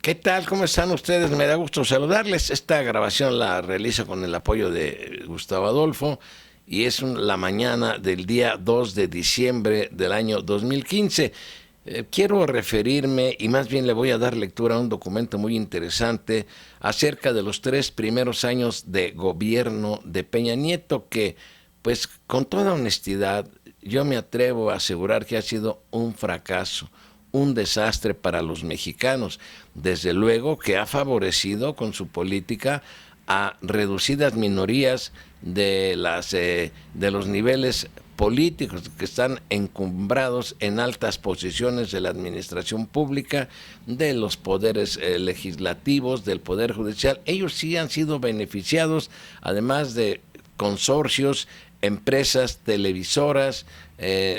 ¿Qué tal? ¿Cómo están ustedes? Me da gusto saludarles. Esta grabación la realizo con el apoyo de Gustavo Adolfo y es la mañana del día 2 de diciembre del año 2015. Quiero referirme y más bien le voy a dar lectura a un documento muy interesante acerca de los 3 primeros años de gobierno de Peña Nieto que, pues con toda honestidad, yo me atrevo a asegurar que ha sido un fracaso, un desastre para los mexicanos. Desde luego que ha favorecido con su política a reducidas minorías de los niveles políticos que están encumbrados en altas posiciones de la administración pública, de los poderes legislativos, del poder judicial. Ellos sí han sido beneficiados, además de consorcios, empresas televisoras,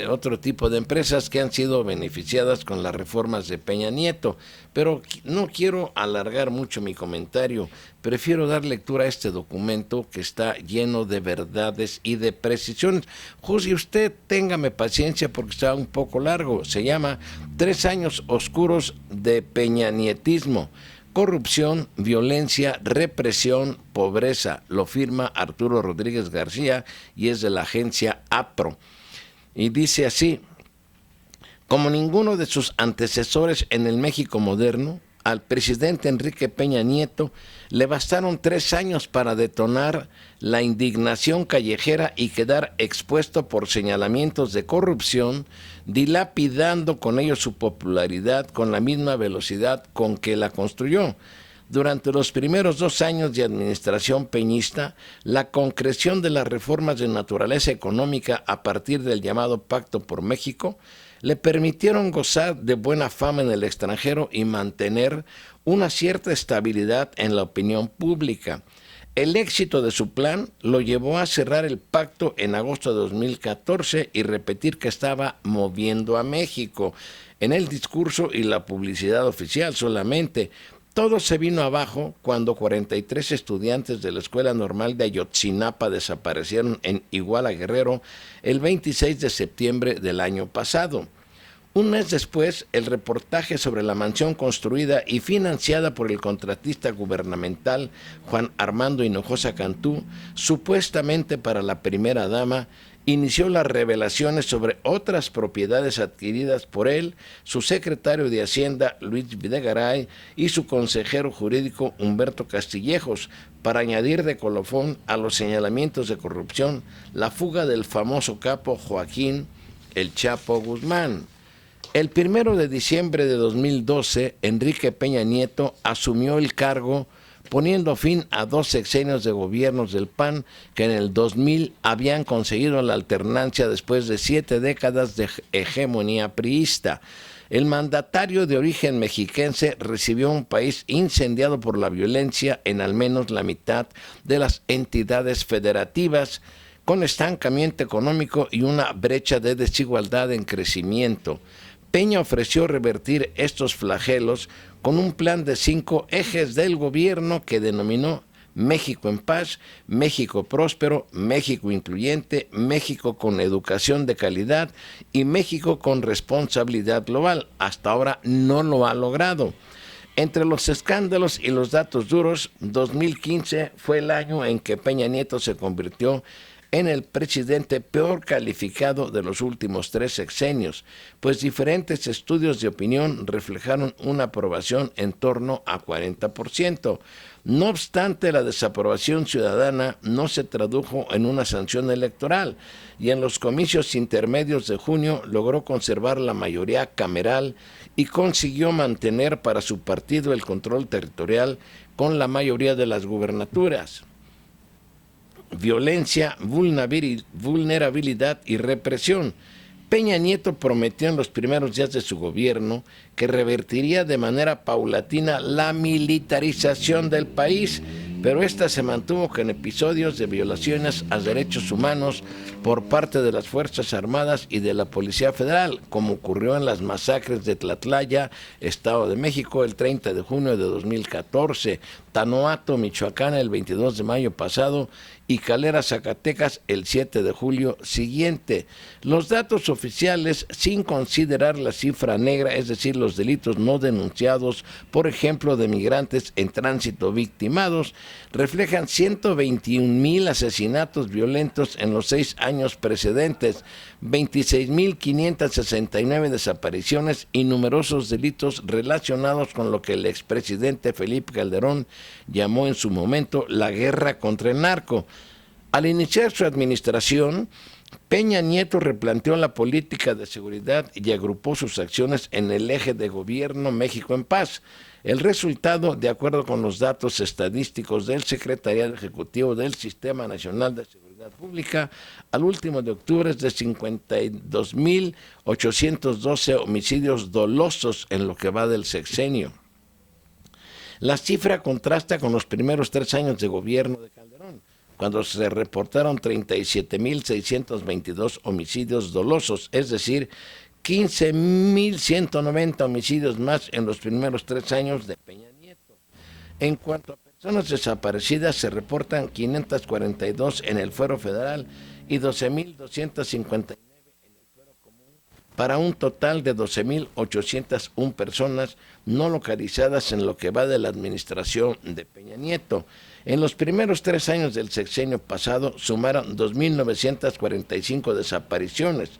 otro tipo de empresas que han sido beneficiadas con las reformas de Peña Nieto. Pero no quiero alargar mucho mi comentario, prefiero dar lectura a este documento que está lleno de verdades y de precisiones. Juzgue usted, téngame paciencia porque está un poco largo. Se llama 3 años oscuros de peñanietismo. Corrupción, violencia, represión, pobreza. Lo firma Arturo Rodríguez García y es de la agencia APRO. Y dice así: como ninguno de sus antecesores en el México moderno, al presidente Enrique Peña Nieto le bastaron 3 años para detonar la indignación callejera y quedar expuesto por señalamientos de corrupción, dilapidando con ello su popularidad con la misma velocidad con que la construyó. Durante los primeros 2 años de administración peñista, la concreción de las reformas de naturaleza económica a partir del llamado Pacto por México le permitieron gozar de buena fama en el extranjero y mantener una cierta estabilidad en la opinión pública. El éxito de su plan lo llevó a cerrar el pacto en agosto de 2014 y repetir que estaba moviendo a México en el discurso y la publicidad oficial solamente. Todo se vino abajo cuando 43 estudiantes de la Escuela Normal de Ayotzinapa desaparecieron en Iguala Guerrero el 26 de septiembre del año pasado. Un mes después, el reportaje sobre la mansión construida y financiada por el contratista gubernamental Juan Armando Hinojosa Cantú, supuestamente para la primera dama, inició las revelaciones sobre otras propiedades adquiridas por él, su secretario de Hacienda Luis Videgaray y su consejero jurídico Humberto Castillejos, para añadir de colofón a los señalamientos de corrupción la fuga del famoso capo Joaquín El Chapo Guzmán. El 1 de diciembre de 2012, Enrique Peña Nieto asumió el cargo poniendo fin a 2 sexenios de gobiernos del PAN que en el 2000 habían conseguido la alternancia después de 7 décadas de hegemonía priista. El mandatario de origen mexiquense recibió un país incendiado por la violencia en al menos la mitad de las entidades federativas, con estancamiento económico y una brecha de desigualdad en crecimiento. Peña ofreció revertir estos flagelos con un plan de 5 ejes del gobierno que denominó México en paz, México próspero, México incluyente, México con educación de calidad y México con responsabilidad global. Hasta ahora no lo ha logrado. Entre los escándalos y los datos duros, 2015 fue el año en que Peña Nieto se convirtió en el presidente peor calificado de los últimos 3 sexenios, pues diferentes estudios de opinión reflejaron una aprobación en torno a 40%. No obstante, la desaprobación ciudadana no se tradujo en una sanción electoral y en los comicios intermedios de junio logró conservar la mayoría cameral y consiguió mantener para su partido el control territorial con la mayoría de las gubernaturas. Violencia, vulnerabilidad y represión. Peña Nieto prometió en los primeros días de su gobierno que revertiría de manera paulatina la militarización del país, pero esta se mantuvo con episodios de violaciones a derechos humanos por parte de las Fuerzas Armadas y de la Policía Federal, como ocurrió en las masacres de Tlatlaya, Estado de México, el 30 de junio de 2014, Tanoato, Michoacán, el 22 de mayo pasado, y Calera, Zacatecas, el 7 de julio siguiente. Los datos oficiales, sin considerar la cifra negra, es decir, los delitos no denunciados, por ejemplo, de migrantes en tránsito victimados, reflejan 121,000 asesinatos violentos en los 6 años precedentes, 26,569 desapariciones y numerosos delitos relacionados con lo que el expresidente Felipe Calderón llamó en su momento la guerra contra el narco. Al iniciar su administración, Peña Nieto replanteó la política de seguridad y agrupó sus acciones en el eje de gobierno México en Paz. El resultado, de acuerdo con los datos estadísticos del Secretariado Ejecutivo del Sistema Nacional de Seguridad Pública, al último de octubre es de 52,812 homicidios dolosos en lo que va del sexenio. La cifra contrasta con los primeros 3 años de gobierno de Calderón, cuando se reportaron 37,622 homicidios dolosos, es decir, 15,190 homicidios más en los primeros 3 años de Peña Nieto. En cuanto a personas desaparecidas, se reportan 542 en el fuero federal y 12,259 en el fuero común, para un total de 12,801 personas no localizadas en lo que va de la administración de Peña Nieto. En los primeros 3 años del sexenio pasado sumaron 2,945 desapariciones.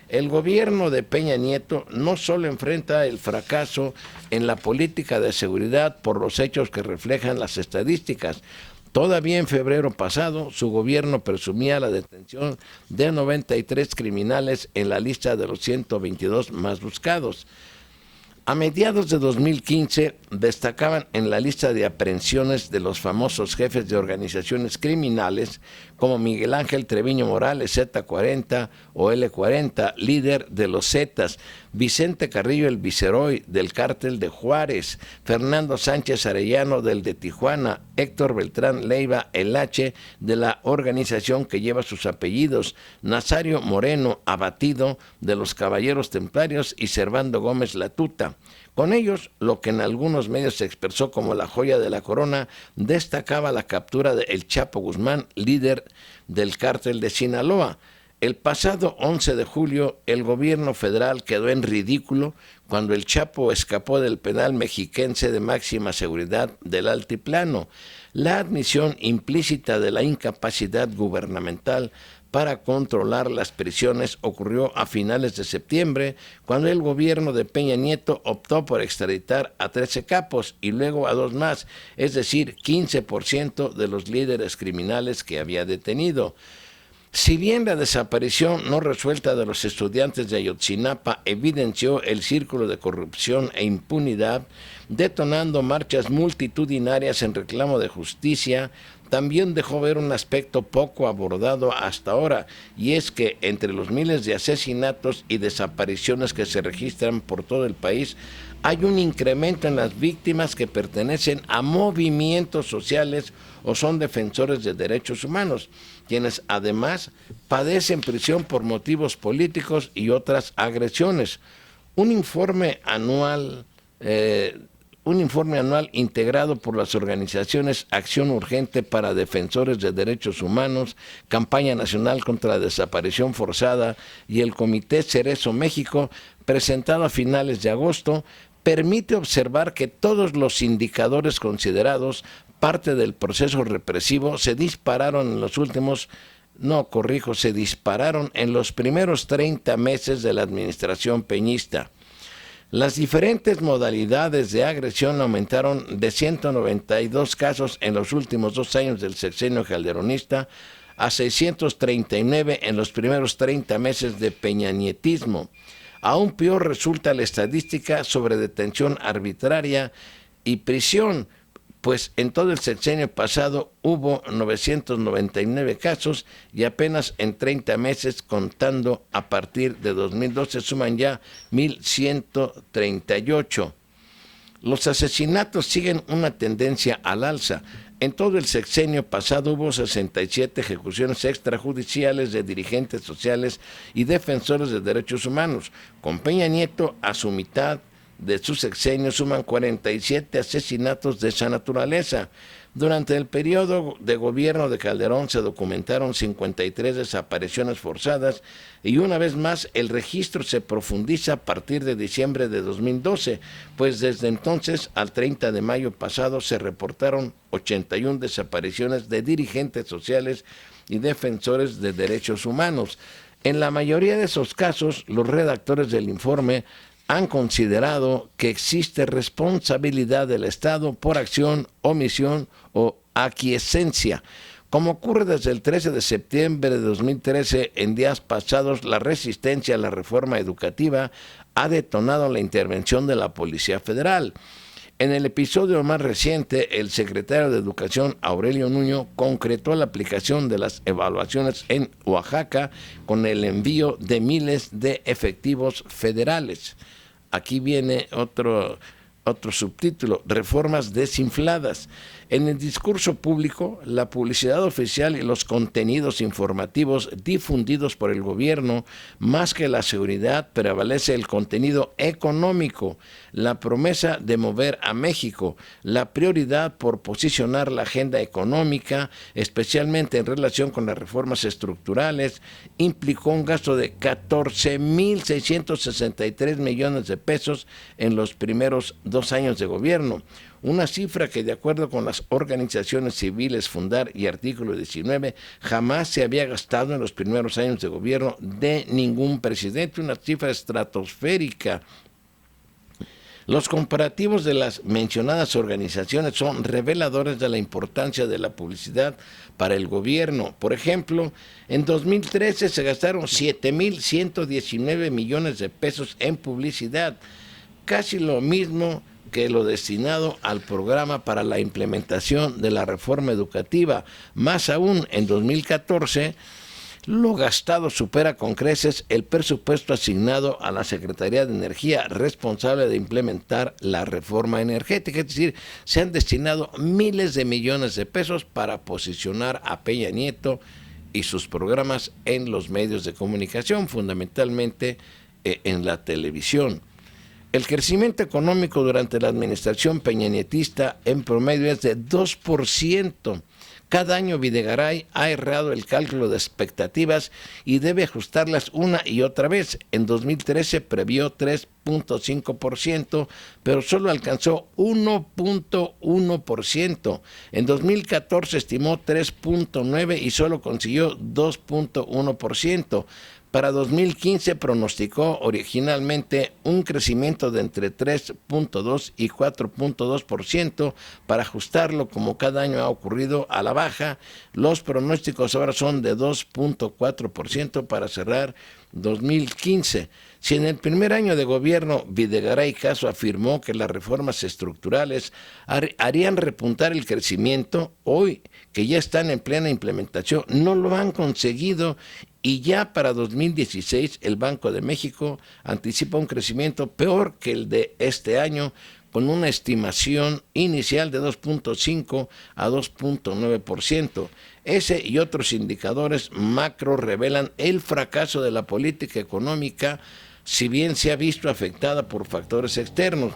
El gobierno de Peña Nieto no solo enfrenta el fracaso en la política de seguridad por los hechos que reflejan las estadísticas. Todavía en febrero pasado, su gobierno presumía la detención de 93 criminales en la lista de los 122 más buscados. A mediados de 2015 destacaban en la lista de aprehensiones de los famosos jefes de organizaciones criminales como Miguel Ángel Treviño Morales, Z40 o L40, líder de los Zetas, Vicente Carrillo el Viceroy del Cártel de Juárez, Fernando Sánchez Arellano del de Tijuana, Héctor Beltrán Leiva el H de la organización que lleva sus apellidos, Nazario Moreno Abatido de los Caballeros Templarios y Servando Gómez Latuta. Con ellos, lo que en algunos medios se expresó como la joya de la corona, destacaba la captura de El Chapo Guzmán, líder del cártel de Sinaloa. El pasado 11 de julio, el gobierno federal quedó en ridículo cuando el Chapo escapó del penal mexiquense de máxima seguridad del Altiplano. La admisión implícita de la incapacidad gubernamental para controlar las prisiones ocurrió a finales de septiembre, cuando el gobierno de Peña Nieto optó por extraditar a 13 capos y luego a 2 más, es decir, 15% de los líderes criminales que había detenido. Si bien la desaparición no resuelta de los estudiantes de Ayotzinapa evidenció el círculo de corrupción e impunidad, detonando marchas multitudinarias en reclamo de justicia, también dejó ver un aspecto poco abordado hasta ahora, y es que entre los miles de asesinatos y desapariciones que se registran por todo el país, hay un incremento en las víctimas que pertenecen a movimientos sociales o son defensores de derechos humanos, quienes además padecen prisión por motivos políticos y otras agresiones. Un informe anual integrado por las organizaciones Acción Urgente para Defensores de Derechos Humanos, Campaña Nacional contra la Desaparición Forzada y el Comité Cerezo México, presentado a finales de agosto, permite observar que todos los indicadores considerados parte del proceso represivo se dispararon en los primeros 30 meses de la administración peñista. Las diferentes modalidades de agresión aumentaron de 192 casos en los últimos 2 años del sexenio calderonista a 639 en los primeros 30 meses de peñanietismo. Aún peor resulta la estadística sobre detención arbitraria y prisión, pues en todo el sexenio pasado hubo 999 casos y apenas en 30 meses, contando a partir de 2012, suman ya 1,138. Los asesinatos siguen una tendencia al alza. En todo el sexenio pasado hubo 67 ejecuciones extrajudiciales de dirigentes sociales y defensores de derechos humanos. Con Peña Nieto, a su mitad de su sexenio, suman 47 asesinatos de esa naturaleza. Durante el periodo de gobierno de Calderón se documentaron 53 desapariciones forzadas y una vez más el registro se profundiza a partir de diciembre de 2012, pues desde entonces al 30 de mayo pasado se reportaron 81 desapariciones de dirigentes sociales y defensores de derechos humanos. En la mayoría de esos casos, los redactores del informe han considerado que existe responsabilidad del Estado por acción, omisión o aquiescencia. Como ocurre desde el 13 de septiembre de 2013, en días pasados, la resistencia a la reforma educativa ha detonado la intervención de la Policía Federal. En el episodio más reciente, el secretario de Educación, Aurelio Nuño, concretó la aplicación de las evaluaciones en Oaxaca con el envío de miles de efectivos federales. Aquí viene otro subtítulo: reformas desinfladas. En el discurso público, la publicidad oficial y los contenidos informativos difundidos por el gobierno, más que la seguridad, prevalece el contenido económico, la promesa de mover a México, la prioridad por posicionar la agenda económica, especialmente en relación con las reformas estructurales, implicó un gasto de 14,663 millones de pesos en los primeros 2 años de gobierno. Una cifra que, de acuerdo con las organizaciones civiles Fundar y Artículo 19, jamás se había gastado en los primeros años de gobierno de ningún presidente, una cifra estratosférica. Los comparativos de las mencionadas organizaciones son reveladores de la importancia de la publicidad para el gobierno. Por ejemplo, en 2013 se gastaron 7,119 millones de pesos en publicidad, casi lo mismo que lo destinado al programa para la implementación de la reforma educativa. Más aún, en 2014, lo gastado supera con creces el presupuesto asignado a la Secretaría de Energía, responsable de implementar la reforma energética. Es decir, se han destinado miles de millones de pesos para posicionar a Peña Nieto y sus programas en los medios de comunicación, fundamentalmente en la televisión. El crecimiento económico durante la administración peñanietista en promedio es de 2%. Cada año Videgaray ha errado el cálculo de expectativas y debe ajustarlas una y otra vez. En 2013 previó 3,5%, pero solo alcanzó 1,1%. En 2014 estimó 3,9% y solo consiguió 2,1%. Para 2015 pronosticó originalmente un crecimiento de entre 3,2 y 4,2%. Para ajustarlo, como cada año ha ocurrido, a la baja. Los pronósticos ahora son de 2,4% para cerrar 2015. Si en el primer año de gobierno Videgaray Caso afirmó que las reformas estructurales harían repuntar el crecimiento, hoy que ya están en plena implementación, no lo han conseguido. Y ya para 2016 el Banco de México anticipa un crecimiento peor que el de este año, con una estimación inicial de 2,5 a 2,9%. Ese y otros indicadores macro revelan el fracaso de la política económica, si bien se ha visto afectada por factores externos.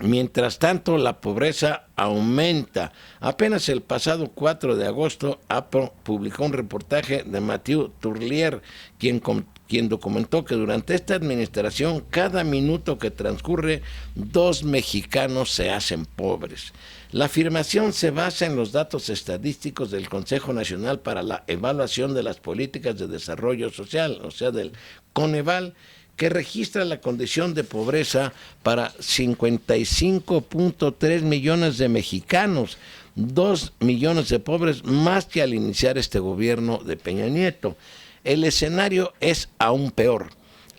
Mientras tanto, la pobreza aumenta. Apenas el pasado 4 de agosto, APRO publicó un reportaje de Mathieu Tourlier, quien documentó que durante esta administración, cada minuto que transcurre, 2 mexicanos se hacen pobres. La afirmación se basa en los datos estadísticos del Consejo Nacional para la Evaluación de las Políticas de Desarrollo Social, o sea, del Coneval, que registra la condición de pobreza para 55,3 millones de mexicanos, 2 millones de pobres más que al iniciar este gobierno de Peña Nieto. El escenario es aún peor.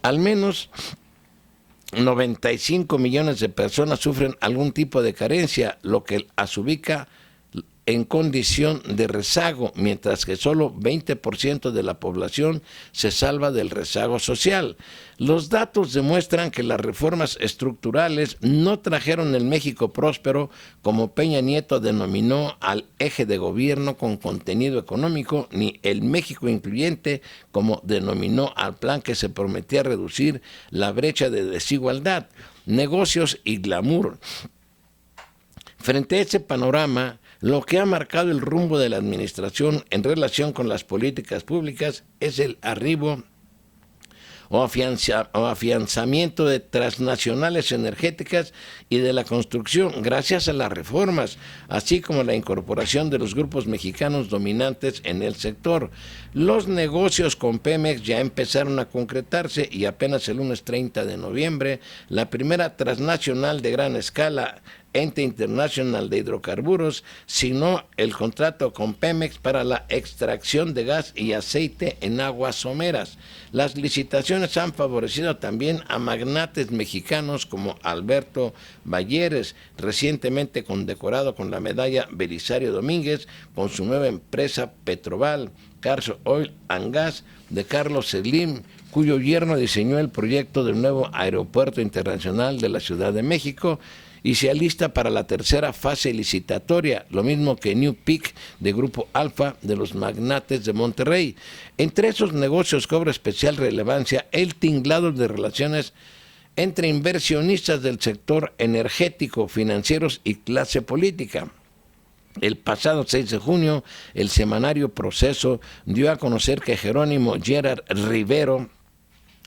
Al menos 95 millones de personas sufren algún tipo de carencia, lo que las ubica en condición de rezago, mientras que solo 20% de la población se salva del rezago social. Los datos demuestran que las reformas estructurales no trajeron el México próspero, como Peña Nieto denominó al eje de gobierno con contenido económico, ni el México incluyente, como denominó al plan que se prometía reducir la brecha de desigualdad, negocios y glamour. Frente a ese panorama, lo que ha marcado el rumbo de la administración en relación con las políticas públicas es el arribo o afianzamiento de transnacionales energéticas y de la construcción gracias a las reformas, así como la incorporación de los grupos mexicanos dominantes en el sector. Los negocios con Pemex ya empezaron a concretarse y apenas el lunes 30 de noviembre, la primera transnacional de gran escala, Ente Internacional de Hidrocarburos, signó el contrato con Pemex para la extracción de gas y aceite en aguas someras. Las licitaciones han favorecido también a magnates mexicanos como Alberto Balleres, recientemente condecorado con la medalla Belisario Domínguez, con su nueva empresa Petroval, Carso Oil and Gas, de Carlos Slim, cuyo yerno diseñó el proyecto del nuevo aeropuerto internacional de la Ciudad de México, y se alista para la tercera fase licitatoria, lo mismo que New Peak de Grupo Alfa de los magnates de Monterrey. Entre esos negocios cobra especial relevancia el tinglado de relaciones entre inversionistas del sector energético, financieros y clase política. El pasado 6 de junio, el semanario Proceso dio a conocer que Jerónimo Gerard Rivero,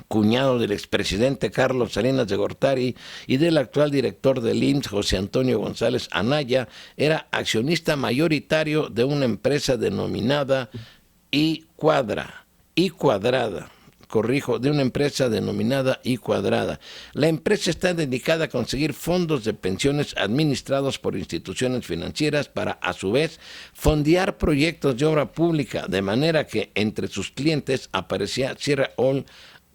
cuñado del expresidente Carlos Salinas de Gortari y del actual director del IMSS, José Antonio González Anaya, era accionista mayoritario de una empresa denominada Cuadrada. La empresa está dedicada a conseguir fondos de pensiones administrados por instituciones financieras para, a su vez, fondear proyectos de obra pública, de manera que entre sus clientes aparecía Sierra Oil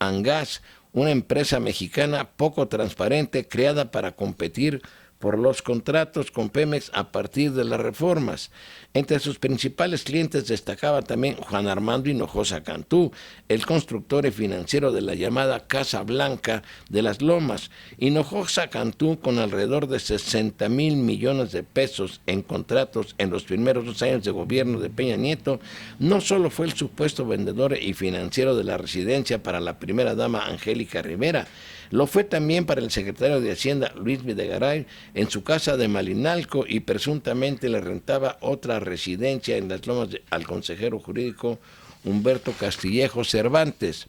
and Gas, una empresa mexicana poco transparente creada para competir por los contratos con Pemex a partir de las reformas. Entre sus principales clientes destacaba también Juan Armando Hinojosa Cantú, el constructor y financiero de la llamada Casa Blanca de las Lomas. Hinojosa Cantú, con alrededor de 60,000 millones de pesos en contratos en los primeros 2 años de gobierno de Peña Nieto, no solo fue el supuesto vendedor y financiero de la residencia para la primera dama Angélica Rivera, lo fue también para el secretario de Hacienda Luis Videgaray en su casa de Malinalco, y presuntamente le rentaba otra residencia en las Lomas al consejero jurídico Humberto Castillejo Cervantes.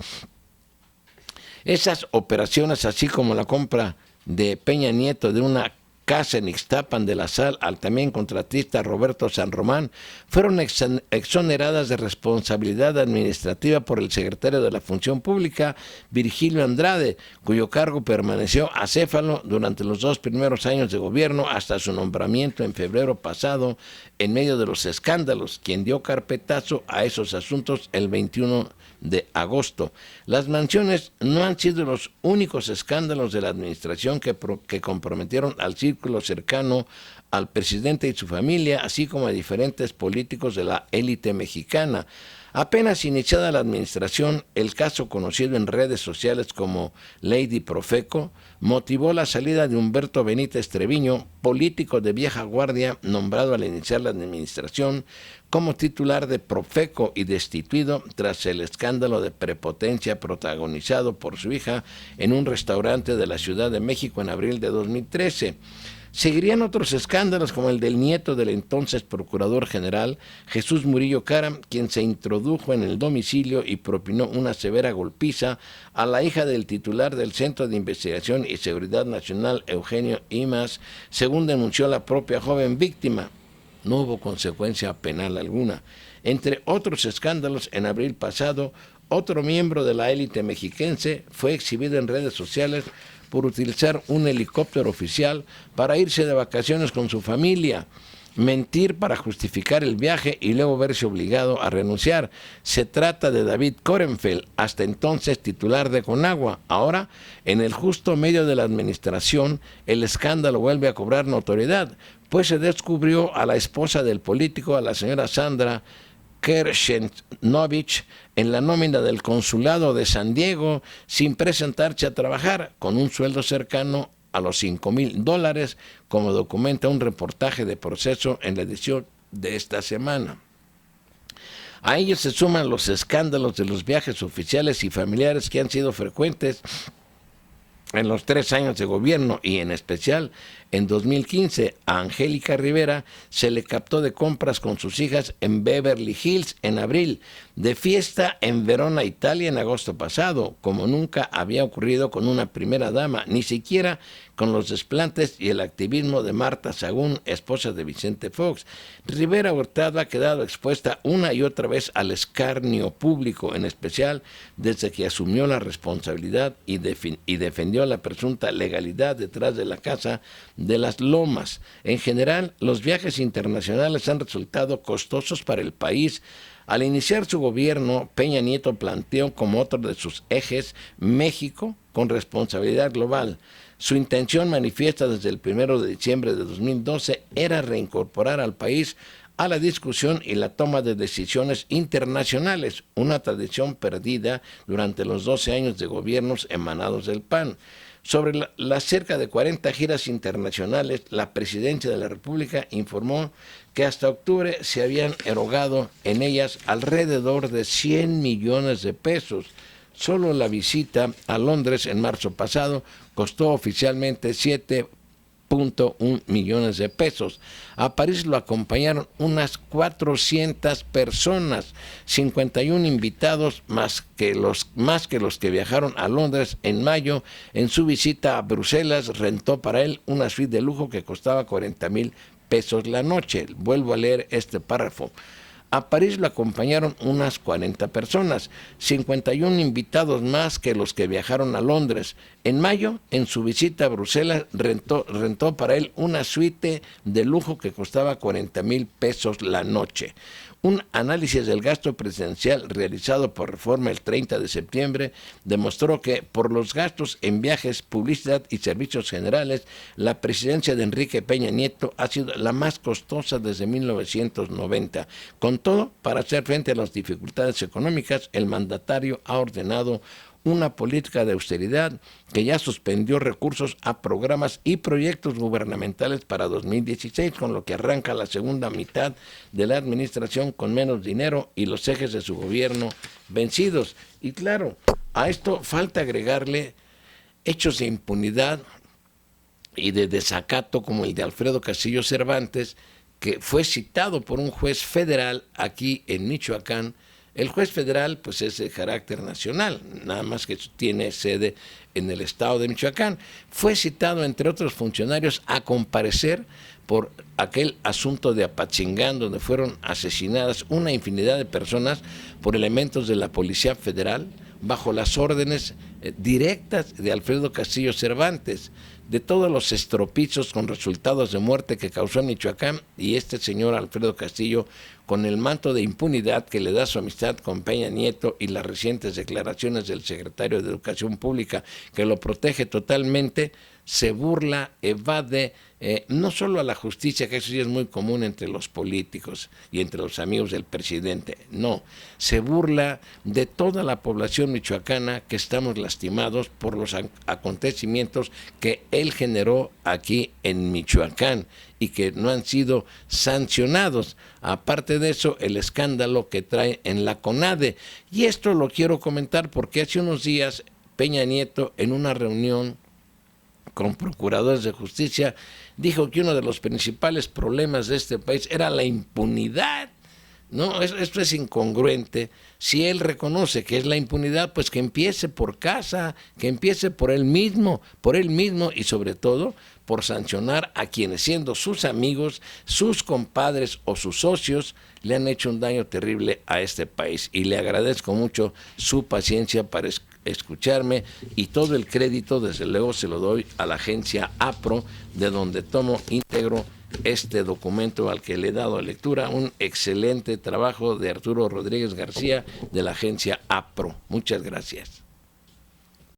Esas operaciones, así como la compra de Peña Nieto de una casa en Ixtapan de la Sal al también contratista Roberto San Román, fueron exoneradas de responsabilidad administrativa por el secretario de la Función Pública, Virgilio Andrade, cuyo cargo permaneció acéfalo durante los 2 primeros años de gobierno hasta su nombramiento en febrero pasado, en medio de los escándalos, quien dio carpetazo a esos asuntos el 21 de agosto. Las mansiones no han sido los únicos escándalos de la administración que comprometieron al círculo cercano al presidente y su familia, así como a diferentes políticos de la élite mexicana. Apenas iniciada la administración, el caso conocido en redes sociales como Lady Profeco motivó la salida de Humberto Benítez Treviño, político de vieja guardia nombrado al iniciar la administración como titular de Profeco y destituido tras el escándalo de prepotencia protagonizado por su hija en un restaurante de la Ciudad de México en abril de 2013. Seguirían otros escándalos como el del nieto del entonces Procurador General, Jesús Murillo Caram, quien se introdujo en el domicilio y propinó una severa golpiza a la hija del titular del Centro de Investigación y Seguridad Nacional, Eugenio Imas, según denunció la propia joven víctima. No hubo consecuencia penal alguna. Entre otros escándalos, en abril pasado, otro miembro de la élite mexiquense fue exhibido en redes sociales por utilizar un helicóptero oficial para irse de vacaciones con su familia. mentir para justificar el viaje y luego verse obligado a renunciar. Se trata de David Korenfeld, hasta entonces titular de Conagua. Ahora, en el justo medio de la administración, el escándalo vuelve a cobrar notoriedad, pues se descubrió a la esposa del político, a la señora Sandra Kershenovich, en la nómina del consulado de San Diego, sin presentarse a trabajar, con un sueldo cercano a los $5,000, como documenta un reportaje de Proceso en la edición de esta semana. A ellos se suman los escándalos de los viajes oficiales y familiares que han sido frecuentes en los 3 años de gobierno, y en especial en 2015 a Angélica Rivera se le captó de compras con sus hijas en Beverly Hills en abril, de fiesta en Verona, Italia en agosto pasado, como nunca había ocurrido con una primera dama, ni siquiera con los desplantes y el activismo de Marta Sagún, esposa de Vicente Fox. Rivera Hurtado ha quedado expuesta una y otra vez al escarnio público, en especial desde que asumió la responsabilidad y defendió la presunta legalidad detrás de la Casa de las Lomas. En general, los viajes internacionales han resultado costosos para el país. Al iniciar su gobierno, Peña Nieto planteó como otro de sus ejes México con responsabilidad global. Su intención manifiesta desde el 1 de diciembre de 2012 era reincorporar al país a la discusión y la toma de decisiones internacionales, una tradición perdida durante los 12 años de gobiernos emanados del PAN. Sobre las cerca de 40 giras internacionales, la Presidencia de la República informó que hasta octubre se habían erogado en ellas alrededor de 100 millones de pesos. Solo la visita a Londres en marzo pasado costó oficialmente 7.1 millones de pesos. A París lo acompañaron unas 400 personas, 51 invitados más que los que viajaron a Londres en mayo. En su visita a Bruselas rentó para él una suite de lujo que costaba 40,000 pesos la noche. Vuelvo a leer este párrafo. A París lo acompañaron unas 40 personas, 51 invitados más que los que viajaron a Londres. En mayo, en su visita a Bruselas, rentó para él una suite de lujo que costaba 40,000 pesos la noche. Un análisis del gasto presidencial realizado por Reforma el 30 de septiembre demostró que por los gastos en viajes, publicidad y servicios generales, la presidencia de Enrique Peña Nieto ha sido la más costosa desde 1990. Con todo, para hacer frente a las dificultades económicas, el mandatario ha ordenado una política de austeridad que ya suspendió recursos a programas y proyectos gubernamentales para 2016, con lo que arranca la segunda mitad de la administración con menos dinero y los ejes de su gobierno vencidos. Y claro, a esto falta agregarle hechos de impunidad y de desacato como el de Alfredo Castillo Cervantes, que fue citado por un juez federal aquí en Michoacán. El juez federal pues es de carácter nacional, nada más que tiene sede en el estado de Michoacán. Fue citado, entre otros funcionarios, a comparecer por aquel asunto de Apachingán, donde fueron asesinadas una infinidad de personas por elementos de la Policía Federal, bajo las órdenes directas de Alfredo Castillo Cervantes, de todos los estropicios con resultados de muerte que causó en Michoacán, y este señor Alfredo Castillo, con el manto de impunidad que le da su amistad con Peña Nieto y las recientes declaraciones del secretario de Educación Pública, que lo protege totalmente, se burla, evade, no solo a la justicia, que eso sí es muy común entre los políticos y entre los amigos del presidente, no, se burla de toda la población michoacana que estamos lastimados por los acontecimientos que él generó aquí en Michoacán y que no han sido sancionados. Aparte de eso, el escándalo que trae en la CONADE. Y esto lo quiero comentar porque hace unos días Peña Nieto, en una reunión con procuradores de justicia, dijo que uno de los principales problemas de este país era la impunidad. No, esto es incongruente. Si él reconoce que es la impunidad, pues que empiece por casa, que empiece por él mismo y sobre todo por sancionar a quienes, siendo sus amigos, sus compadres o sus socios, le han hecho un daño terrible a este país. Y le agradezco mucho su paciencia para escucharme, y todo el crédito desde luego se lo doy a la agencia APRO, de donde tomo íntegro este documento al que le he dado lectura, un excelente trabajo de Arturo Rodríguez García de la agencia APRO. Muchas gracias.